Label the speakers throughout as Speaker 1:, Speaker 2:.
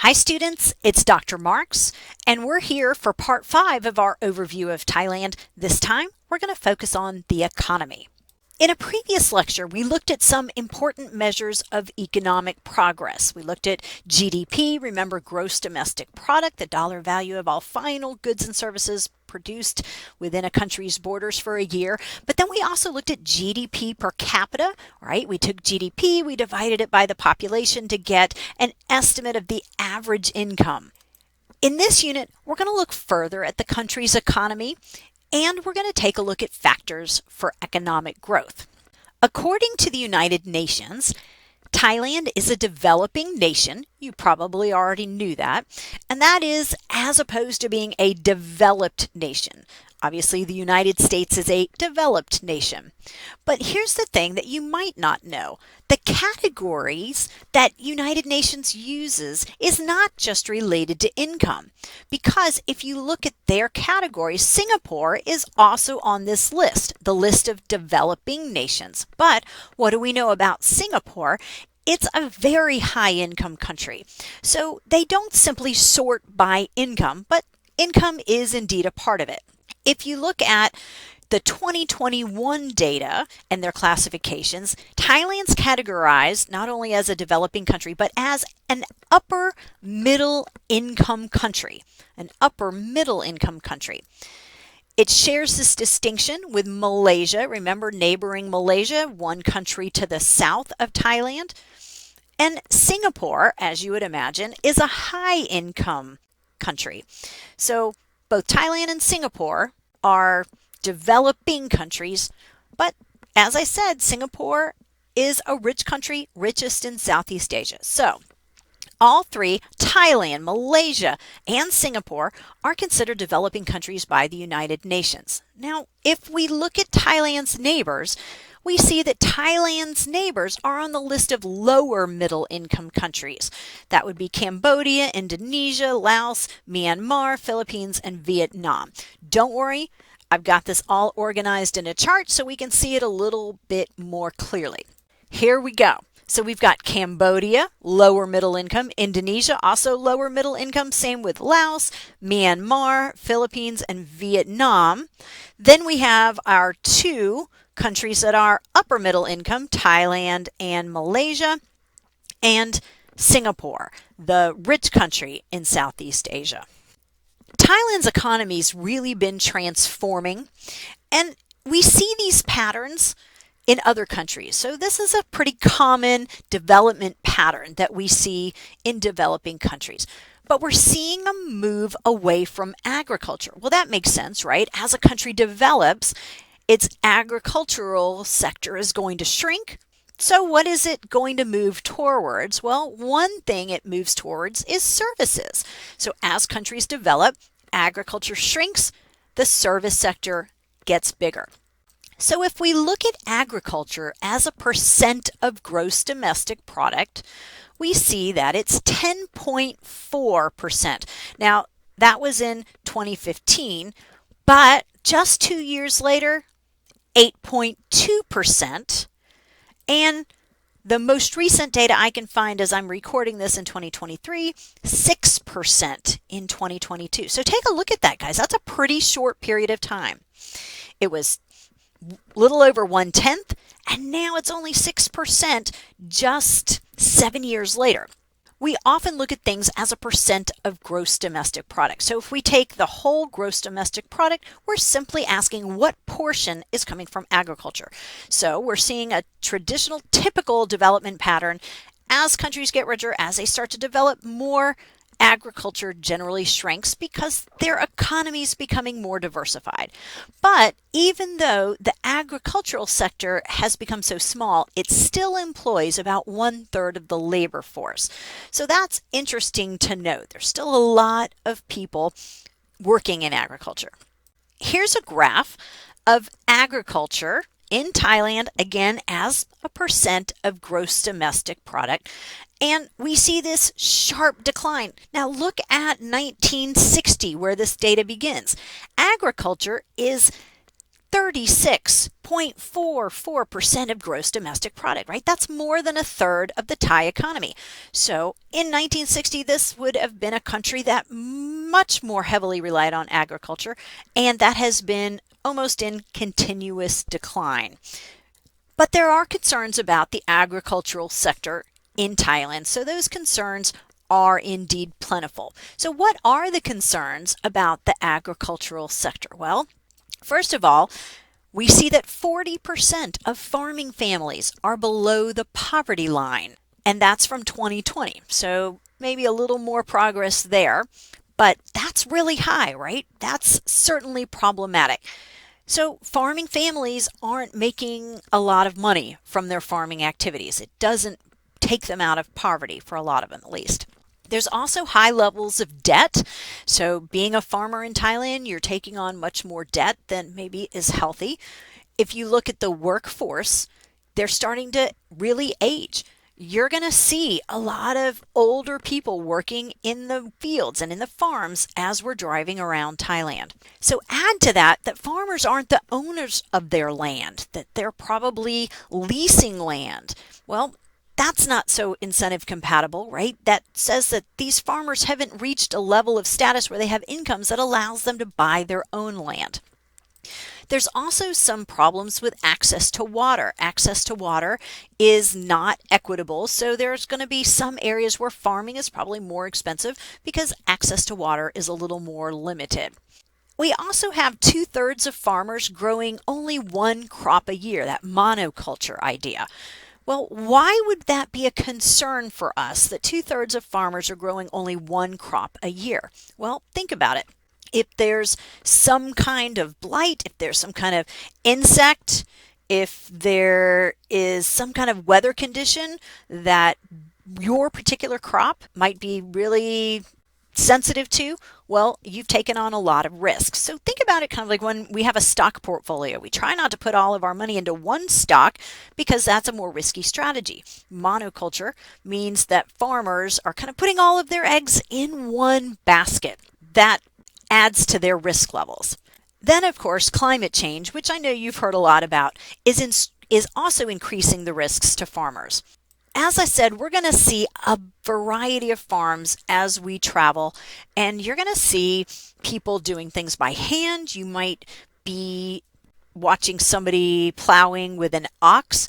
Speaker 1: Hi students, it's Dr. Marks, and we're here for part 5 of our overview of Thailand. This time, we're going to focus on the economy. In a previous lecture, we looked at some important measures of economic progress. We looked at GDP, remember gross domestic product, the dollar value of all final goods and services produced within a country's borders for a year. But then we also looked at GDP per capita, right? We took GDP, we divided it by the population to get an estimate of the average income. In this unit, we're going to look further at the country's economy, and we're going to take a look at factors for economic growth. According to the United Nations, Thailand is a developing nation. You probably already knew that. And that is as opposed to being a developed nation. Obviously, the United States is a developed nation. But here's the thing that you might not know. The categories that United Nations uses is not just related to income. Because if you look at their categories, Singapore is also on this list, the list of developing nations. But what do we know about Singapore? It's a very high income country. So they don't simply sort by income, but income is indeed a part of it. If you look at the 2021 data and their classifications, Thailand's categorized not only as a developing country, but as an upper middle income country. An upper middle income country. It shares this distinction with Malaysia. Remember, neighboring Malaysia, one country to the south of Thailand. And Singapore, as you would imagine, is a high income country. So both Thailand and Singapore are developing countries, but as I said, Singapore is a rich country, richest in Southeast Asia. So all three, Thailand, Malaysia, and Singapore, are considered developing countries by the United Nations. Now, if we look at Thailand's neighbors, we see that Thailand's neighbors are on the list of lower middle income countries. That would be Cambodia, Indonesia, Laos, Myanmar, Philippines, and Vietnam. Don't worry, I've got this all organized in a chart so we can see it a little bit more clearly. Here we go. So we've got Cambodia, lower middle income, Indonesia, also lower middle income, same with Laos, Myanmar, Philippines, and Vietnam. Then we have our two countries that are upper middle income, Thailand and Malaysia, and Singapore, the rich country in Southeast Asia. Thailand's economy's really been transforming, and we see these patterns in other countries. So this is a pretty common development pattern that we see in developing countries. But we're seeing a move away from agriculture. Well, that makes sense, right? As a country develops, its agricultural sector is going to shrink. So what is it going to move towards? Well, one thing it moves towards is services. So as countries develop, agriculture shrinks, the service sector gets bigger. So if we look at agriculture as a percent of gross domestic product, we see that it's 10.4%. Now, that was in 2015, but just 2 years later, 8.2%. And the most recent data I can find as I'm recording this in 2023, 6% in 2022. So take a look at that, guys. That's a pretty short period of time. It was little over 1/10, and now it's only 6% just 7 years later. We often look at things as a percent of gross domestic product. So if we take the whole gross domestic product, we're simply asking what portion is coming from agriculture. So we're seeing a traditional, typical development pattern. As countries get richer, as they start to develop more, agriculture generally shrinks because their economy is becoming more diversified. But even though the agricultural sector has become so small, it still employs about 1/3 of the labor force. So that's interesting to note. There's still a lot of people working in agriculture. Here's a graph of agriculture in Thailand, again, as a percent of gross domestic product. And we see this sharp decline. Now look at 1960, where this data begins. Agriculture is 36.44% of gross domestic product, right? That's more than a third of the Thai economy. So in 1960, this would have been a country that much more heavily relied on agriculture, and that has been almost in continuous decline. But there are concerns about the agricultural sector in Thailand, so those concerns are indeed plentiful. So what are the concerns about the agricultural sector? Well, first of all, we see that 40% of farming families are below the poverty line, and that's from 2020. So maybe a little more progress there, but that's really high, right? That's certainly problematic. So farming families aren't making a lot of money from their farming activities. It doesn't take them out of poverty, for a lot of them at least. There's also high levels of debt. So being a farmer in Thailand, you're taking on much more debt than maybe is healthy. If you look at the workforce, they're starting to really age. You're going to see a lot of older people working in the fields and in the farms as we're driving around Thailand. So add to that that farmers aren't the owners of their land, that they're probably leasing land. Well, that's not so incentive compatible, right? That says that these farmers haven't reached a level of status where they have incomes that allows them to buy their own land. There's also some problems with access to water. Access to water is not equitable, so there's going to be some areas where farming is probably more expensive because access to water is a little more limited. We also have 2/3 of farmers growing only one crop a year, that monoculture idea. Well, why would that be a concern for us that 2/3 of farmers are growing only one crop a year? Well, think about it. If there's some kind of blight, if there's some kind of insect, if there is some kind of weather condition that your particular crop might be really sensitive to, well, you've taken on a lot of risks. So think about it kind of like when we have a stock portfolio. We try not to put all of our money into one stock because that's a more risky strategy. Monoculture means that farmers are kind of putting all of their eggs in one basket. That adds to their risk levels. Then, of course, climate change, which I know you've heard a lot about, is also increasing the risks to farmers. As I said, we're going to see a variety of farms as we travel, and you're going to see people doing things by hand. You might be watching somebody plowing with an ox.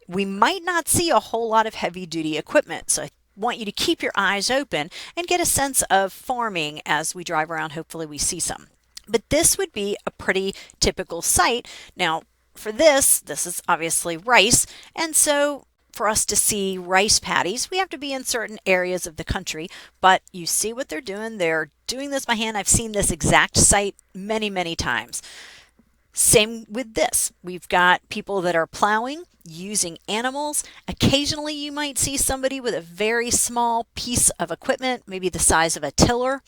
Speaker 1: We might not see a whole lot of heavy-duty equipment, so I want you to keep your eyes open and get a sense of farming as we drive around. Hopefully we see some. But this would be a pretty typical site. Now, for this is obviously rice, and so for us to see rice paddies, we have to be in certain areas of the country, but you see what they're doing. They're doing this by hand. I've seen this exact site many, many times. Same with this. We've got people that are plowing, using animals. Occasionally you might see somebody with a very small piece of equipment, maybe the size of a tiller,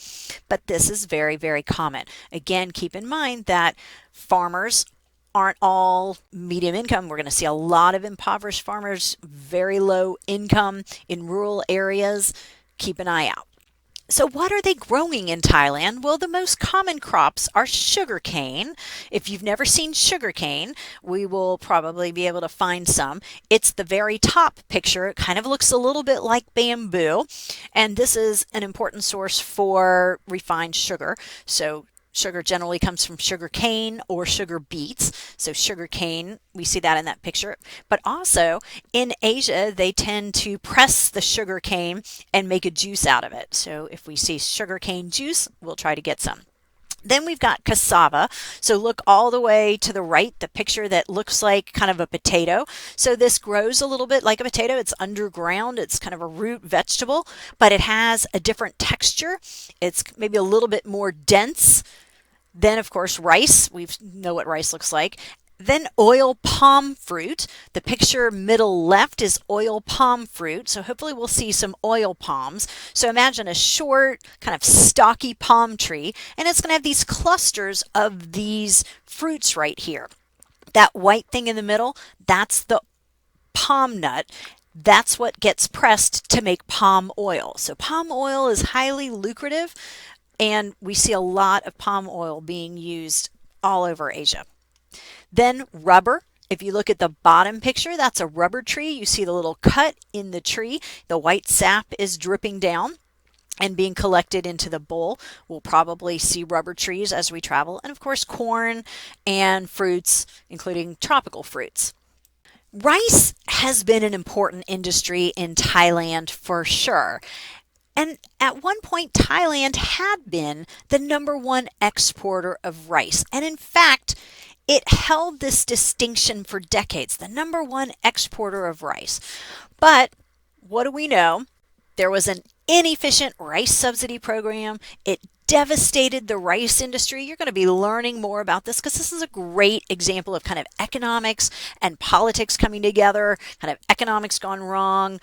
Speaker 1: but this is very, very common. Again, keep in mind that farmers aren't all medium income. We're going to see a lot of impoverished farmers, very low income in rural areas. Keep an eye out. So what are they growing in Thailand? Well, the most common crops are sugarcane. If you've never seen sugarcane, we will probably be able to find some. It's the very top picture. It kind of looks a little bit like bamboo, and this is an important source for refined sugar. So sugar generally comes from sugar cane or sugar beets. So sugar cane, we see that in that picture. But also in Asia, they tend to press the sugar cane and make a juice out of it. So if we see sugar cane juice, we'll try to get some. Then we've got cassava. So look all the way to the right, the picture that looks like kind of a potato. So this grows a little bit like a potato. It's underground. It's kind of a root vegetable, but it has a different texture. It's maybe a little bit more dense. Then, of course, rice. We know what rice looks like. Then oil palm fruit. The picture middle left is oil palm fruit. So hopefully we'll see some oil palms. So imagine a short, kind of stocky palm tree, and it's going to have these clusters of these fruits right here. That white thing in the middle, that's the palm nut. That's what gets pressed to make palm oil. So palm oil is highly lucrative, and we see a lot of palm oil being used all over Asia. Then rubber. If you look at the bottom picture, that's a rubber tree. You see the little cut in the tree. The white sap is dripping down and being collected into the bowl. We'll probably see rubber trees as we travel. And of course, corn and fruits, including tropical fruits. Rice has been an important industry in Thailand for sure. And at one point, Thailand had been the #1 exporter of rice. And in fact, it held this distinction for decades, the #1 exporter of rice. But what do we know? There was an inefficient rice subsidy program. It devastated the rice industry. You're going to be learning more about this because this is a great example of kind of economics and politics coming together, kind of economics gone wrong,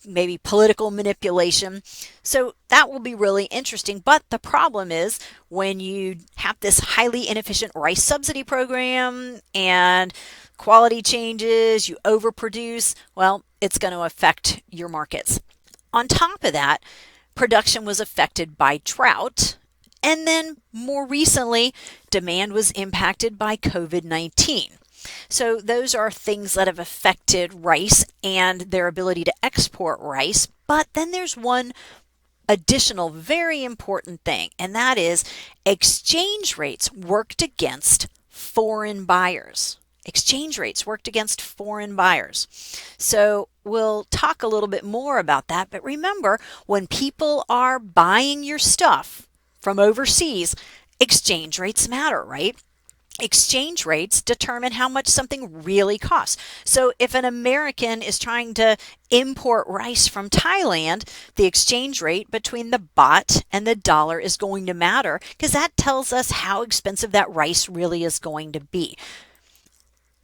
Speaker 1: maybe political manipulation. So that will be really interesting. But the problem is when you have this highly inefficient rice subsidy program and quality changes, you overproduce, well, it's going to affect your markets. On top of that, production was affected by drought, and then more recently, demand was impacted by COVID-19. So those are things that have affected rice and their ability to export rice. But then there's one additional very important thing, and that is exchange rates worked against foreign buyers. Exchange rates worked against foreign buyers. So we'll talk a little bit more about that. But remember, when people are buying your stuff from overseas, exchange rates matter, right? Exchange rates determine how much something really costs. So if an American is trying to import rice from Thailand, the exchange rate between the baht and the dollar is going to matter because that tells us how expensive that rice really is going to be.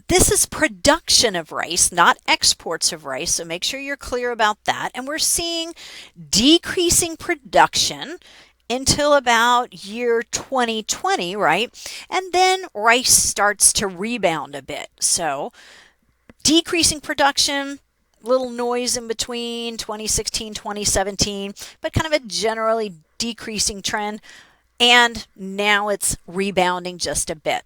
Speaker 1: This is production of rice, not exports of rice, so make sure you're clear about that. And we're seeing decreasing production until about year 2020, right? And then rice starts to rebound a bit. So decreasing production, little noise in between 2016, 2017, but kind of a generally decreasing trend. And now it's rebounding just a bit.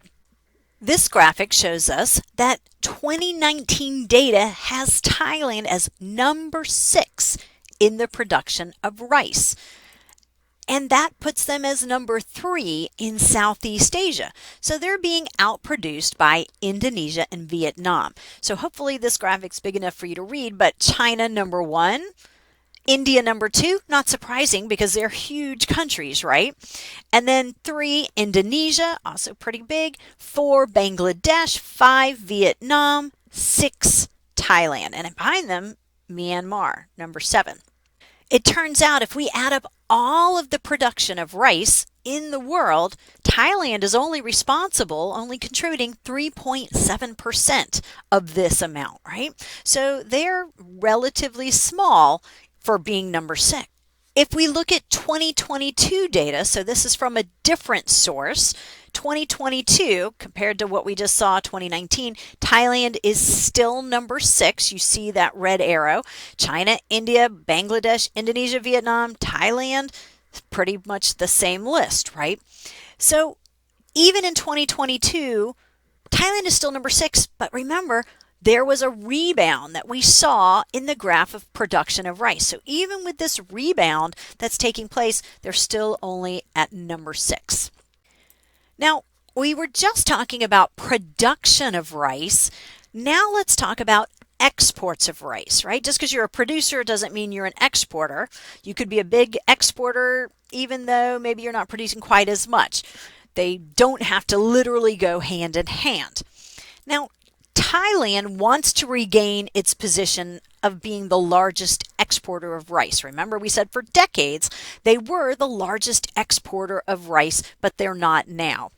Speaker 1: This graphic shows us that 2019 data has Thailand as #6 in the production of rice. And that puts them as #3 in Southeast Asia. So they're being outproduced by Indonesia and Vietnam. So hopefully this graphic's big enough for you to read, but China #1, India #2, not surprising because they're huge countries, right? And then 3, Indonesia, also pretty big. 4, Bangladesh. 5, Vietnam. 6, Thailand. And behind them, Myanmar, #7. It turns out if we add up all of the production of rice in the world, Thailand is only contributing 3.7% of this amount, right? So they're relatively small for being #6. If we look at 2022 data, so this is from a different source, 2022 compared to what we just saw 2019, Thailand is still #6. You see that red arrow. China, India, Bangladesh, Indonesia, Vietnam, Thailand, pretty much the same list, right? So even in 2022, Thailand is still #6, but remember, there was a rebound that we saw in the graph of production of rice. So even with this rebound that's taking place, they're still only at #6. Now, we were just talking about production of rice. Now let's talk about exports of rice, right? Just because you're a producer doesn't mean you're an exporter. You could be a big exporter even though maybe you're not producing quite as much. They don't have to literally go hand in hand. Now, Thailand wants to regain its position of being the largest exporter of rice. Remember, we said for decades they were the largest exporter of rice, but they're not now.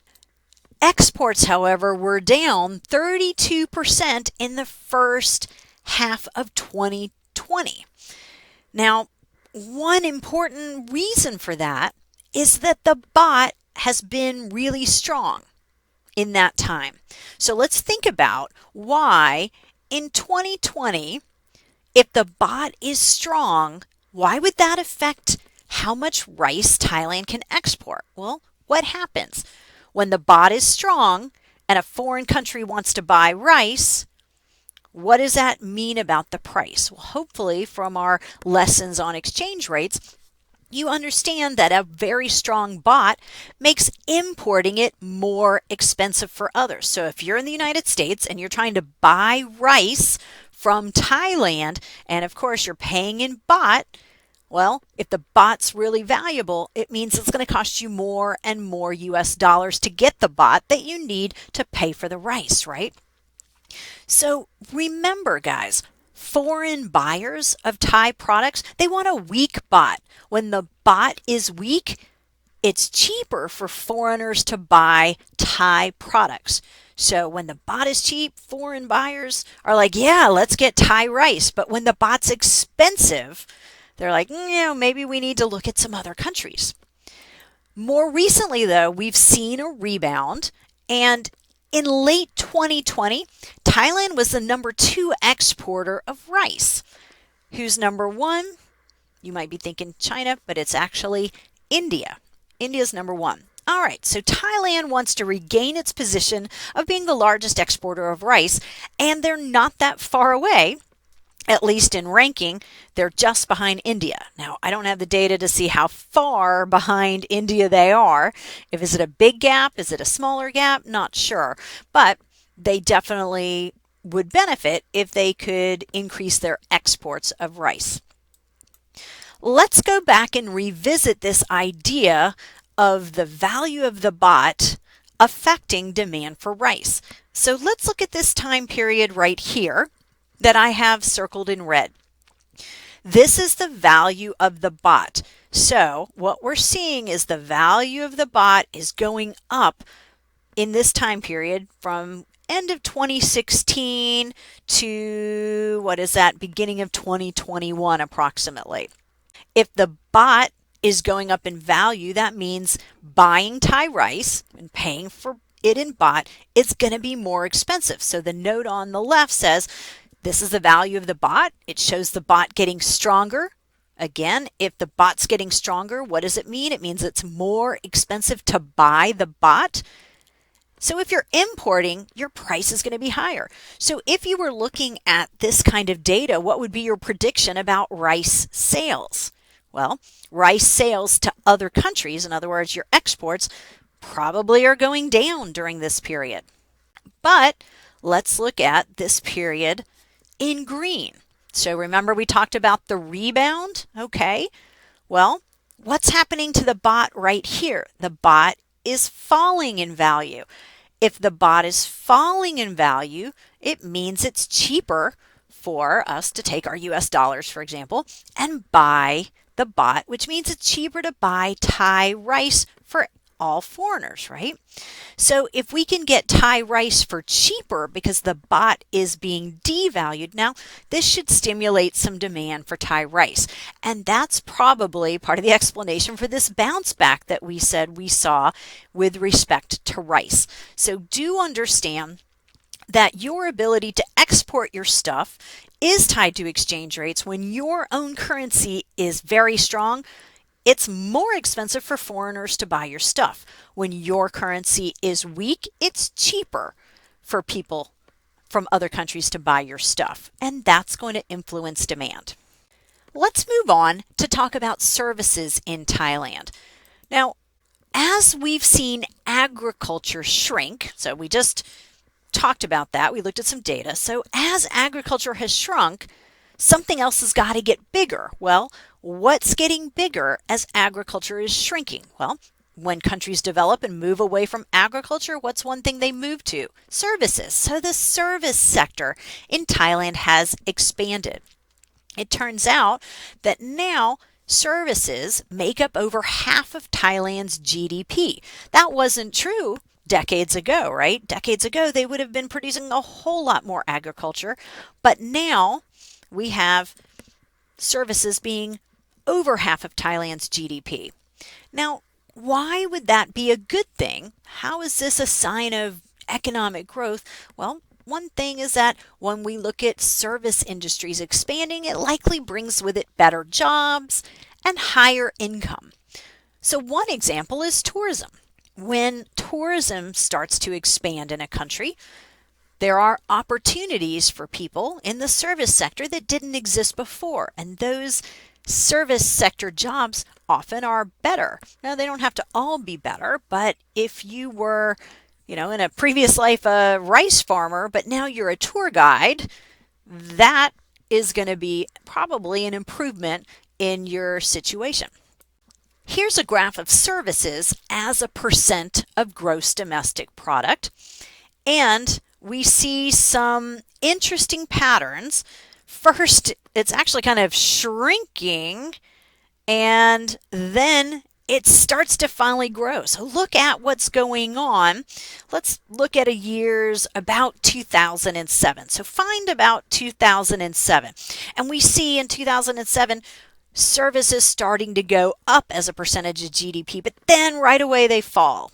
Speaker 1: Exports, however, were down 32% in the first half of 2020. Now, one important reason for that is that the baht has been really strong in that time. So let's think about why in 2020, if the baht is strong, why would that affect how much rice Thailand can export? Well, what happens? When the baht is strong and a foreign country wants to buy rice, what does that mean about the price? Well, hopefully from our lessons on exchange rates, you understand that a very strong baht makes importing it more expensive for others. So if you're in the United States and you're trying to buy rice from Thailand, and of course you're paying in baht, well, if the baht's really valuable, it means it's going to cost you more and more US dollars to get the baht that you need to pay for the rice, right? So remember, guys, foreign buyers of Thai products, they want a weak baht. When the baht is weak, it's cheaper for foreigners to buy Thai products. So when the baht is cheap, foreign buyers are like, yeah, let's get Thai rice. But when the baht's expensive, they're like, maybe we need to look at some other countries. More recently, though, we've seen a rebound, and in late 2020, Thailand was the number 2 exporter of rice. Who's number 1? You might be thinking China, but it's actually India. India's number 1. All right, so Thailand wants to regain its position of being the largest exporter of rice, and they're not that far away. At least in ranking, they're just behind India. Now, I don't have the data to see how far behind India they are. Is it a big gap? Is it a smaller gap? Not sure. But they definitely would benefit if they could increase their exports of rice. Let's go back and revisit this idea of the value of the baht affecting demand for rice. So let's look at this time period right here that I have circled in red. This is the value of the baht. So what we're seeing is the value of the baht is going up in this time period from end of 2016 to, beginning of 2021 approximately. If the baht is going up in value, that means buying Thai rice and paying for it in baht is going to be more expensive. So the note on the left says, this is the value of the baht. It shows the baht getting stronger. Again, if the baht's getting stronger, what does it mean? It means it's more expensive to buy the baht. So if you're importing, your price is going to be higher. So if you were looking at this kind of data, what would be your prediction about rice sales? Well, rice sales to other countries, in other words, your exports, probably are going down during this period. But let's look at this period in green. So remember we talked about the rebound? Okay. Well, what's happening to the baht right here? The baht is falling in value. If the baht is falling in value, it means it's cheaper for us to take our US dollars, for example, and buy the baht, which means it's cheaper to buy Thai rice for all foreigners, right? So if we can get Thai rice for cheaper because the baht is being devalued, now this should stimulate some demand for Thai rice. And that's probably part of the explanation for this bounce back that we said we saw with respect to rice. So do understand that your ability to export your stuff is tied to exchange rates. When your own currency is very strong, it's more expensive for foreigners to buy your stuff. When your currency is weak, it's cheaper for people from other countries to buy your stuff, and that's going to influence demand. Let's move on to talk about services in Thailand. Now, as we've seen agriculture shrink, so we just talked about that, we looked at some data. So as agriculture has shrunk, something else has got to get bigger. Well, what's getting bigger as agriculture is shrinking? Well, when countries develop and move away from agriculture, what's one thing they move to? Services. So the service sector in Thailand has expanded. It turns out that now services make up over half of Thailand's GDP. That wasn't true decades ago, right? Decades ago, they would have been producing a whole lot more agriculture, but now we have services being over half of Thailand's GDP. Now, why would that be a good thing? How is this a sign of economic growth? Well, one thing is that when we look at service industries expanding, it likely brings with it better jobs and higher income. So one example is tourism. When tourism starts to expand in a country, there are opportunities for people in the service sector that didn't exist before, and those service sector jobs often are better. Now, they don't have to all be better, but if you were, in a previous life a rice farmer, but now you're a tour guide, that is going to be probably an improvement in your situation. Here's a graph of services as a percent of gross domestic product, and we see some interesting patterns. First, it's actually kind of shrinking, and then it starts to finally grow. So look at what's going on. Let's look at a year's about 2007. So find about 2007. And we see in 2007, services starting to go up as a percentage of GDP, but then right away they fall.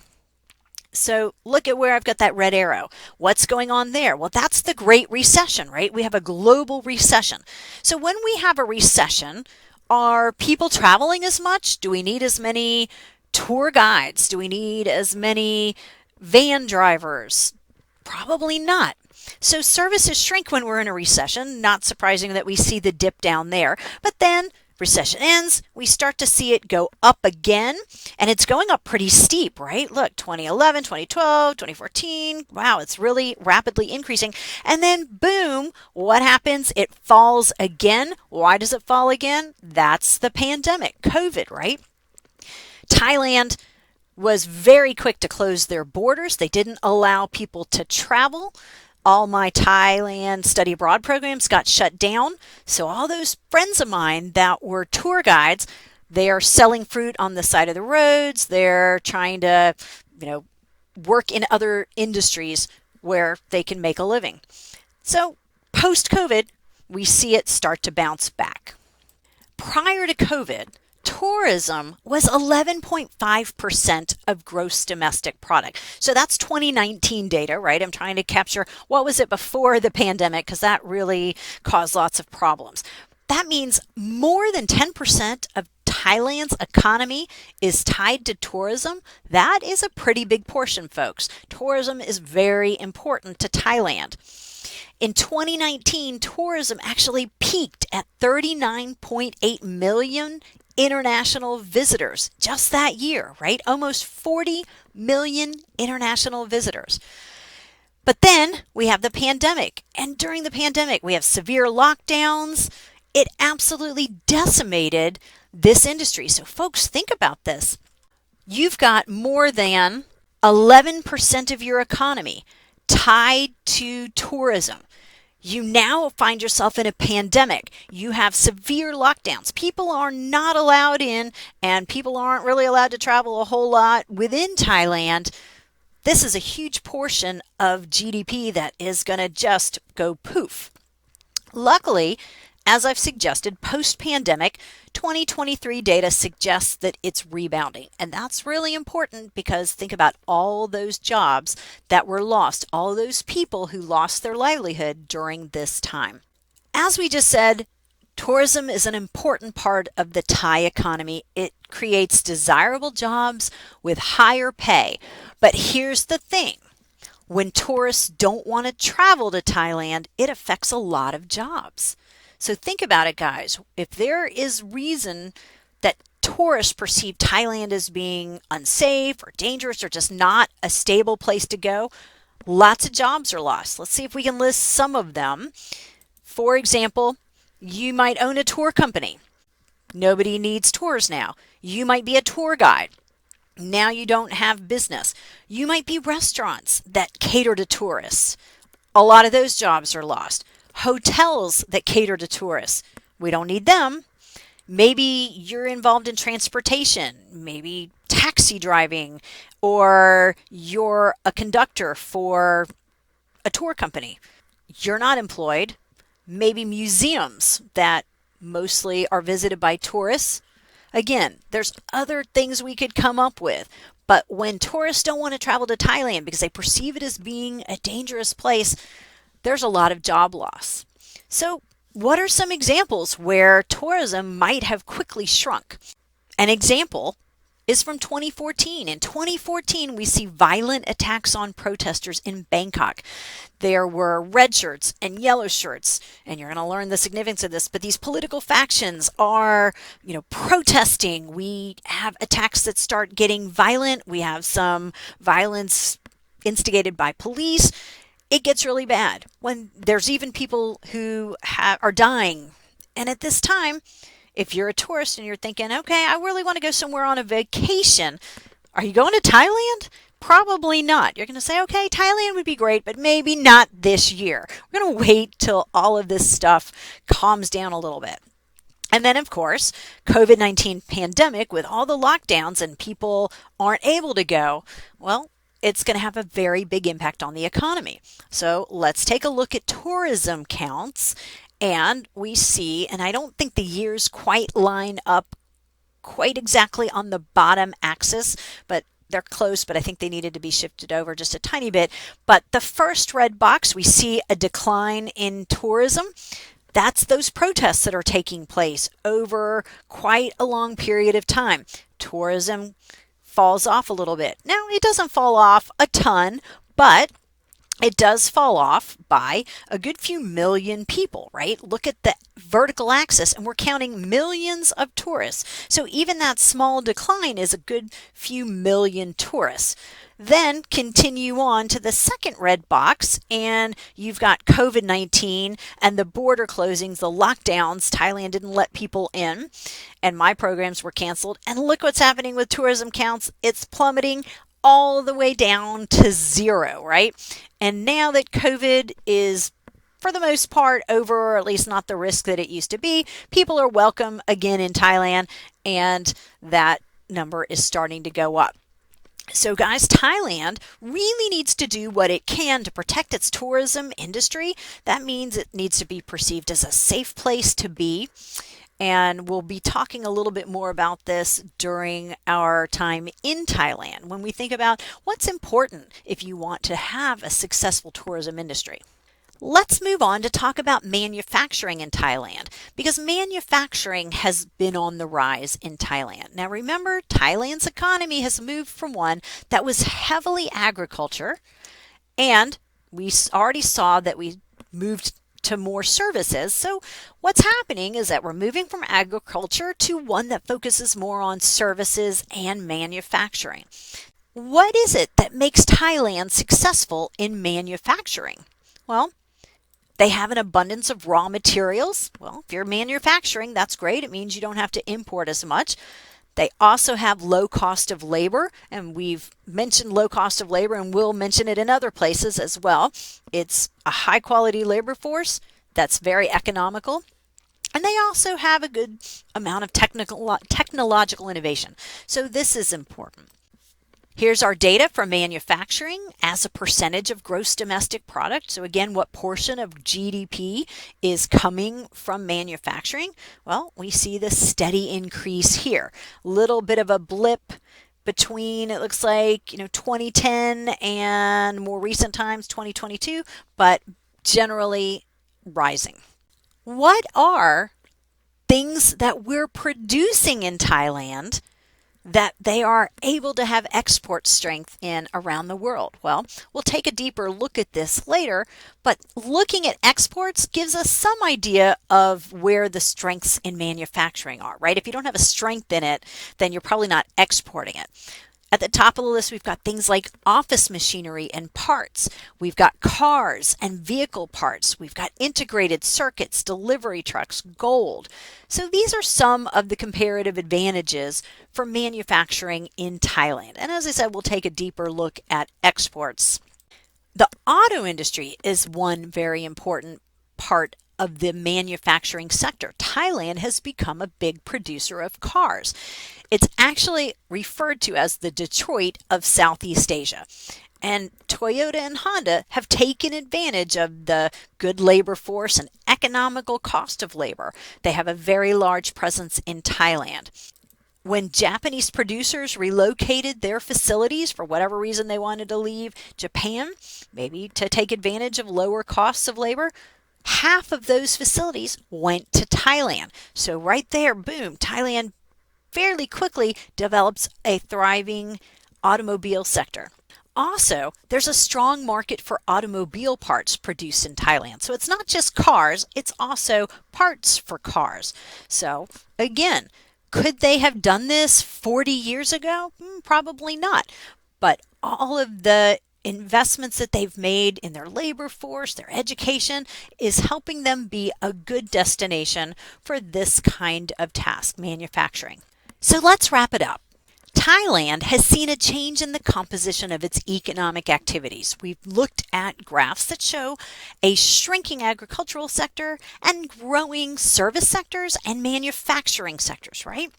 Speaker 1: So look at where I've got that red arrow. What's going on there? Well, that's the Great Recession, right? We have a global recession. So when we have a recession, are people traveling as much? Do we need as many tour guides? Do we need as many van drivers? Probably not. So services shrink when we're in a recession. Not surprising that we see the dip down there. But then recession ends, we start to see it go up again, and it's going up pretty steep, right? Look, 2011, 2012, 2014, wow, it's really rapidly increasing. And then boom, what happens? It falls again. Why does it fall again? That's the pandemic, COVID, right? Thailand was very quick to close their borders. They didn't allow people to travel. All my Thailand study abroad programs got shut down. So all those friends of mine that were tour guides, they are selling fruit on the side of the roads. They're trying to, work in other industries where they can make a living. So post-COVID, we see it start to bounce back. Prior to COVID, tourism was 11.5% of gross domestic product. So that's 2019 data, right? I'm trying to capture what was it before the pandemic, because that really caused lots of problems. That means more than 10% of Thailand's economy is tied to tourism. That is a pretty big portion, folks. Tourism is very important to Thailand. In 2019, tourism actually peaked at 39.8 million international visitors just that year, right? Almost 40 million international visitors. But then we have the pandemic, and during the pandemic, we have severe lockdowns. It absolutely decimated this industry. So folks, think about this. You've got more than 11% of your economy tied to tourism. You now find yourself in a pandemic. You have severe lockdowns. People are not allowed in, and people aren't really allowed to travel a whole lot within Thailand. This is a huge portion of GDP that is going to just go poof. Luckily, as I've suggested, post-pandemic, 2023 data suggests that it's rebounding. And that's really important because think about all those jobs that were lost, all those people who lost their livelihood during this time. As we just said, tourism is an important part of the Thai economy. It creates desirable jobs with higher pay. But here's the thing. When tourists don't want to travel to Thailand, it affects a lot of jobs. So think about it, guys. If there is reason that tourists perceive Thailand as being unsafe or dangerous or just not a stable place to go, lots of jobs are lost. Let's see if we can list some of them. For example, you might own a tour company. Nobody needs tours now. You might be a tour guide. Now you don't have business. You might be restaurants that cater to tourists. A lot of those jobs are lost. Hotels that cater to tourists. We don't need them. Maybe you're involved in transportation, maybe taxi driving, or you're a conductor for a tour company. You're not employed. Maybe museums that mostly are visited by tourists. Again, there's other things we could come up with. But when tourists don't want to travel to Thailand because they perceive it as being a dangerous place, there's a lot of job loss. So what are some examples where tourism might have quickly shrunk? An example is from 2014. In 2014, we see violent attacks on protesters in Bangkok. There were red shirts and yellow shirts, and you're going to learn the significance of this, but these political factions are, protesting. We have attacks that start getting violent. We have some violence instigated by police. It gets really bad when there's even people who are dying. And at this time, if you're a tourist and you're thinking, okay, I really want to go somewhere on a vacation, are you going to Thailand? Probably not. You're going to say, okay, Thailand would be great, but maybe not this year. We're going to wait till all of this stuff calms down a little bit. And then, of course, COVID-19 pandemic with all the lockdowns and people aren't able to go, well, it's going to have a very big impact on the economy. So let's take a look at tourism counts. And we see, and I don't think the years quite line up quite exactly on the bottom axis, but they're close, but I think they needed to be shifted over just a tiny bit. But the first red box, we see a decline in tourism. That's those protests that are taking place over quite a long period of time. Tourism falls off a little bit. Now, it doesn't fall off a ton, but it does fall off by a good few million people, right? Look at the vertical axis, and we're counting millions of tourists. So even that small decline is a good few million tourists. Then continue on to the second red box, and you've got COVID-19 and the border closings, the lockdowns. Thailand didn't let people in, and my programs were canceled. And look what's happening with tourism counts. It's plummeting all the way down to zero, right? And now that COVID is, for the most part, over, or at least not the risk that it used to be, people are welcome again in Thailand, and that number is starting to go up. So guys, Thailand really needs to do what it can to protect its tourism industry. That means it needs to be perceived as a safe place to be. And we'll be talking a little bit more about this during our time in Thailand when we think about what's important if you want to have a successful tourism industry. Let's move on to talk about manufacturing in Thailand, because manufacturing has been on the rise in Thailand. Now remember, Thailand's economy has moved from one that was heavily agriculture, and we already saw that we moved to more services. So what's happening is that we're moving from agriculture to one that focuses more on services and manufacturing. What is it that makes Thailand successful in manufacturing? Well, they have an abundance of raw materials. Well, if you're manufacturing, that's great. It means you don't have to import as much. They also have low cost of labor, and we've mentioned low cost of labor, and we'll mention it in other places as well. It's a high quality labor force that's very economical. And they also have a good amount of technological innovation. So this is important. Here's our data for manufacturing as a percentage of gross domestic product. So again, what portion of GDP is coming from manufacturing? Well, we see the steady increase here. Little bit of a blip between, it looks like, 2010 and more recent times, 2022, but generally rising. What are things that we're producing in Thailand that they are able to have export strength in around the world? Well, we'll take a deeper look at this later, but looking at exports gives us some idea of where the strengths in manufacturing are, right? If you don't have a strength in it, then you're probably not exporting it. At the top of the list, we've got things like office machinery and parts. We've got cars and vehicle parts. We've got integrated circuits, delivery trucks, gold. So these are some of the comparative advantages for manufacturing in Thailand. And as I said, we'll take a deeper look at exports. The auto industry is one very important part of the manufacturing sector. Thailand has become a big producer of cars. It's actually referred to as the Detroit of Southeast Asia. And Toyota and Honda have taken advantage of the good labor force and economical cost of labor. They have a very large presence in Thailand. When Japanese producers relocated their facilities for whatever reason they wanted to leave Japan, maybe to take advantage of lower costs of labor, half of those facilities went to Thailand. So right there, boom, Thailand fairly quickly develops a thriving automobile sector. Also, there's a strong market for automobile parts produced in Thailand. So it's not just cars, it's also parts for cars. So again, could they have done this 40 years ago? Probably not. But all of the investments that they've made in their labor force, their education, is helping them be a good destination for this kind of task, manufacturing. So let's wrap it up. Thailand has seen a change in the composition of its economic activities. We've looked at graphs that show a shrinking agricultural sector and growing service sectors and manufacturing sectors, right?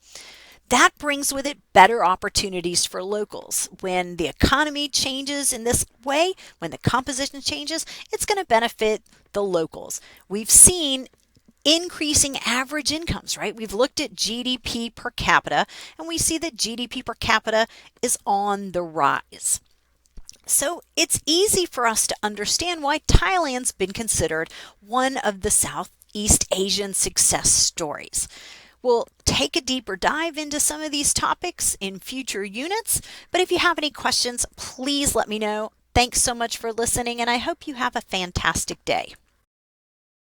Speaker 1: That brings with it better opportunities for locals. When the economy changes in this way, when the composition changes, it's going to benefit the locals. We've seen increasing average incomes, right? We've looked at GDP per capita, and we see that GDP per capita is on the rise. So it's easy for us to understand why Thailand's been considered one of the Southeast Asian success stories. We'll take a deeper dive into some of these topics in future units, but if you have any questions, please let me know. Thanks so much for listening, and I hope you have a fantastic day.